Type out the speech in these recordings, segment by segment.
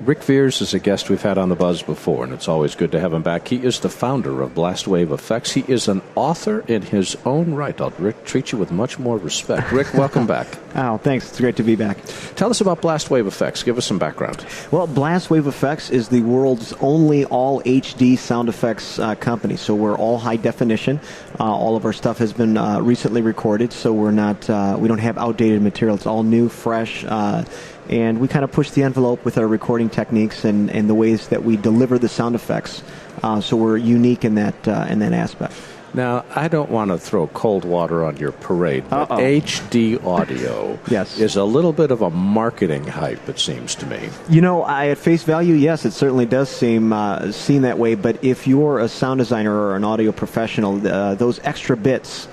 Ric Viers is a guest we've had on The Buzz before, and it's always good to have him back. He is the founder of Blastwave Effects. He is an author in his own right. I'll treat you with much more respect. Rick, welcome back. Oh, thanks. It's great to be back. Tell us about Blastwave Effects. Give us some background. Well, Blastwave Effects is the world's only all HD sound effects company. So we're all high definition. All of our stuff has been recently recorded, so we don't have outdated material. It's all new, fresh, and we kind of push the envelope with our recording techniques and the ways that we deliver the sound effects. So we're unique in that aspect. Now, I don't want to throw cold water on your parade, but HD audio is a little bit of a marketing hype, it seems to me. You know, at face value, yes, it certainly does seem that way. But if you're a sound designer or an audio professional, those extra bits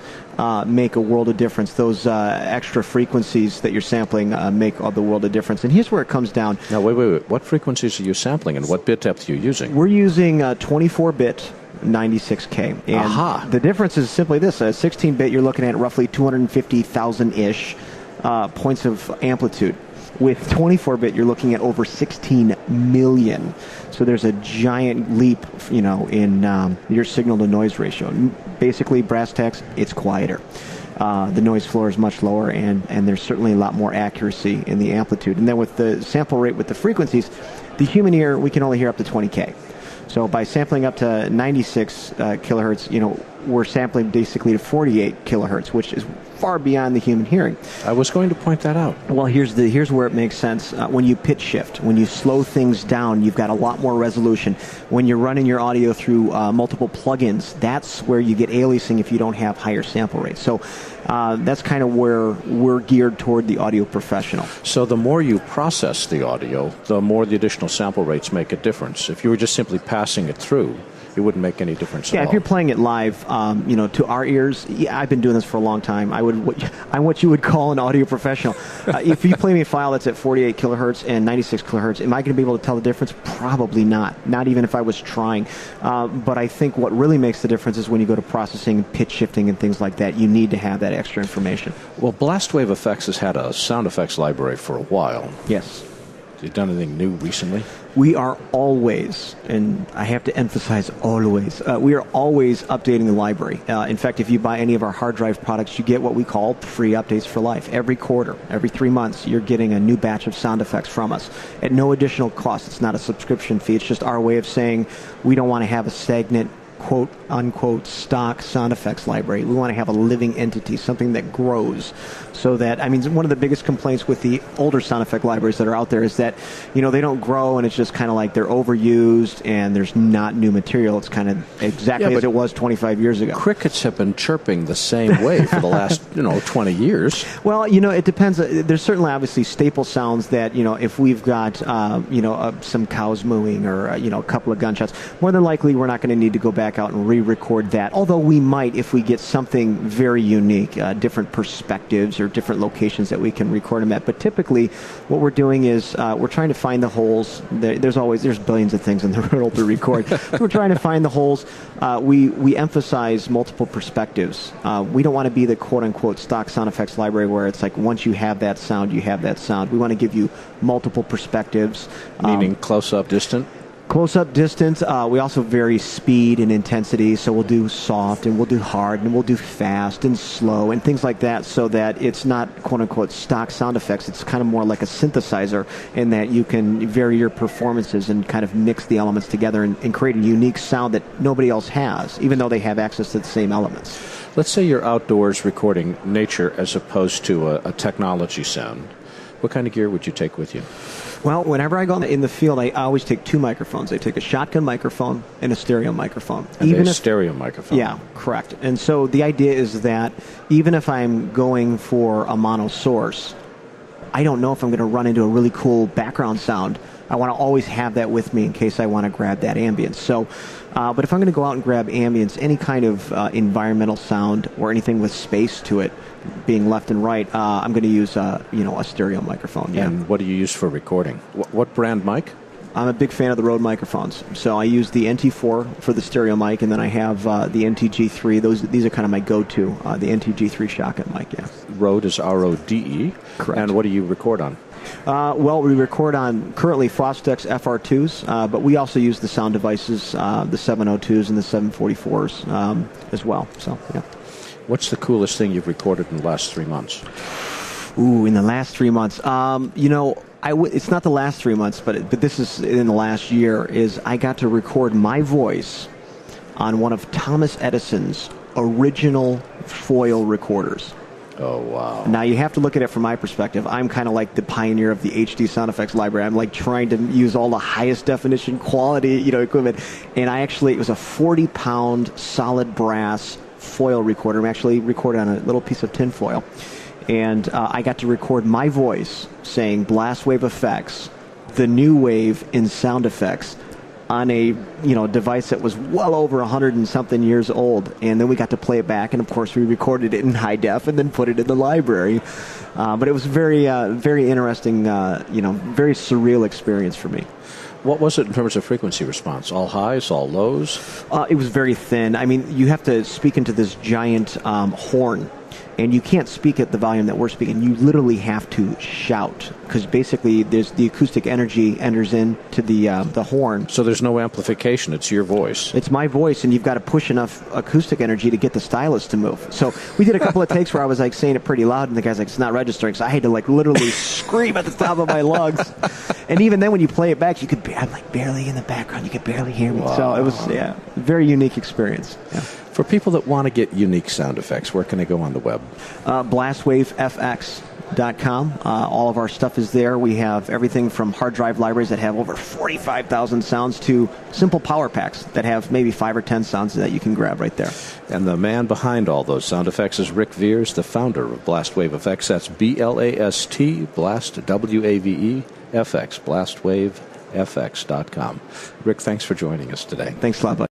make a world of difference. Those extra frequencies that you're sampling make all the world of difference. And here's where it comes down. Now, wait. What frequencies are you sampling, and what bit depth are you using? We're using 24-bit 96K. And the difference is simply this. 16-bit, you're looking at roughly 250,000-ish points of amplitude. With 24-bit, you're looking at over 16 million. So there's a giant leap, in your signal-to-noise ratio. Basically, brass tacks, it's quieter. The noise floor is much lower, and there's certainly a lot more accuracy in the amplitude. And then with the sample rate with the frequencies, the human ear, we can only hear up to 20K. So by sampling up to 96 kilohertz, we're sampling basically to 48 kilohertz, which is far beyond the human hearing. I was going to point that out. Well, here's where it makes sense. When you pitch shift, when you slow things down, you've got a lot more resolution. When you're running your audio through multiple plugins, that's where you get aliasing if you don't have higher sample rates. So that's kind of where we're geared toward the audio professional. So the more you process the audio, the more the additional sample rates make a difference. If you were just simply passing it through, it wouldn't make any difference at all. Yeah, if you're playing it live, to our ears, I've been doing this for a long time. I'm what you would call an audio professional. If you play me a file that's at 48 kilohertz and 96 kilohertz, am I going to be able to tell the difference? Probably not. Not even if I was trying. But I think what really makes the difference is when you go to processing, pitch shifting, and things like that, you need to have that extra information. Well, Blastwave Effects has had a sound effects library for a while. Yes. Have you done anything new recently? We are always, and I have to emphasize always, we are always updating the library. In fact, if you buy any of our hard drive products, you get what we call free updates for life. Every quarter, every 3 months, you're getting a new batch of sound effects from us at no additional cost. It's not a subscription fee. It's just our way of saying we don't want to have a stagnant, quote unquote, stock sound effects library. We want to have a living entity, something that grows. So that, one of the biggest complaints with the older sound effect libraries that are out there is that, they don't grow, and it's just kind of like they're overused and there's not new material. It's kind of exactly as it was 25 years ago. Crickets have been chirping the same way for the last, 20 years. Well, it depends. There's certainly obviously staple sounds that, if we've got, some cows mooing or, a couple of gunshots, more than likely we're not going to need to go back out and re-record that. Although we might if we get something very unique, different perspectives or different locations that we can record them at. But typically what we're doing is we're trying to find the holes. There's billions of things in the world to record. We're trying to find the holes. We emphasize multiple perspectives. We don't want to be the quote-unquote stock sound effects library where it's like once you have that sound, you have that sound. We want to give you multiple perspectives. Meaning close-up, distant? Close-up, distance. We also vary speed and intensity, so we'll do soft and we'll do hard and we'll do fast and slow and things like that, so that it's not quote-unquote stock sound effects. It's kind of more like a synthesizer in that you can vary your performances and kind of mix the elements together and create a unique sound that nobody else has, even though they have access to the same elements. Let's say you're outdoors recording nature as opposed to a technology sound. What kind of gear would you take with you? Well, whenever I go in the field, I always take two microphones. I take a shotgun microphone and a stereo microphone. Stereo microphone. Yeah, correct. And so the idea is that even if I'm going for a mono source, I don't know if I'm going to run into a really cool background sound. I want to always have that with me in case I want to grab that ambience. So, but if I'm going to go out and grab ambience, any kind of environmental sound or anything with space to it, being left and right, I'm going to use a stereo microphone. Yeah. And what do you use for recording? What brand mic? I'm a big fan of the Rode microphones. So I use the NT4 for the stereo mic, and then I have the NTG3. These are kind of my go-to, the NTG3 shotgun mic, yeah. Rode is R-O-D-E. Correct. And what do you record on? Well, we record on currently Fostex FR2s, but we also use the sound devices, the 702s and the 744s as well. So, yeah. What's the coolest thing you've recorded in the last 3 months? Ooh, in the last 3 months. It's not the last 3 months, but this is in the last year, is I got to record my voice on one of Thomas Edison's original foil recorders. Oh, wow. Now, you have to look at it from my perspective. I'm kind of like the pioneer of the HD sound effects library. I'm like trying to use all the highest definition quality, equipment. And it was a 40-pound solid brass foil recorder. I'm actually recorded on a little piece of tin foil. And I got to record my voice saying Blast Wave Effects, the new wave in sound effects, on a device that was well over 100 and something years old. And then we got to play it back, and of course we recorded it in high def and then put it in the library. But it was very interesting, very surreal experience for me. What was it in terms of frequency response? All highs, all lows? It was very thin. I mean, you have to speak into this giant horn. And you can't speak at the volume that we're speaking. You literally have to shout, because basically there's the acoustic energy enters into the horn. So there's no amplification. It's your voice. It's my voice, and you've got to push enough acoustic energy to get the stylus to move. So we did a couple of takes where I was like saying it pretty loud, and the guy's like, it's not registering. So I had to literally scream at the top of my lungs. And even then, when you play it back, I'm like barely in the background. You could barely hear me. Wow. So it was a very unique experience. Yeah. For people that want to get unique sound effects, where can they go on the web? BlastWaveFX.com. All of our stuff is there. We have everything from hard drive libraries that have over 45,000 sounds to simple power packs that have maybe 5 or 10 sounds that you can grab right there. And the man behind all those sound effects is Ric Viers, the founder of Blast Wave Effects. That's B-L-A-S-T, Blast, W-A-V-E, FX, BlastWaveFX.com. Rick, thanks for joining us today. Thanks a lot, buddy.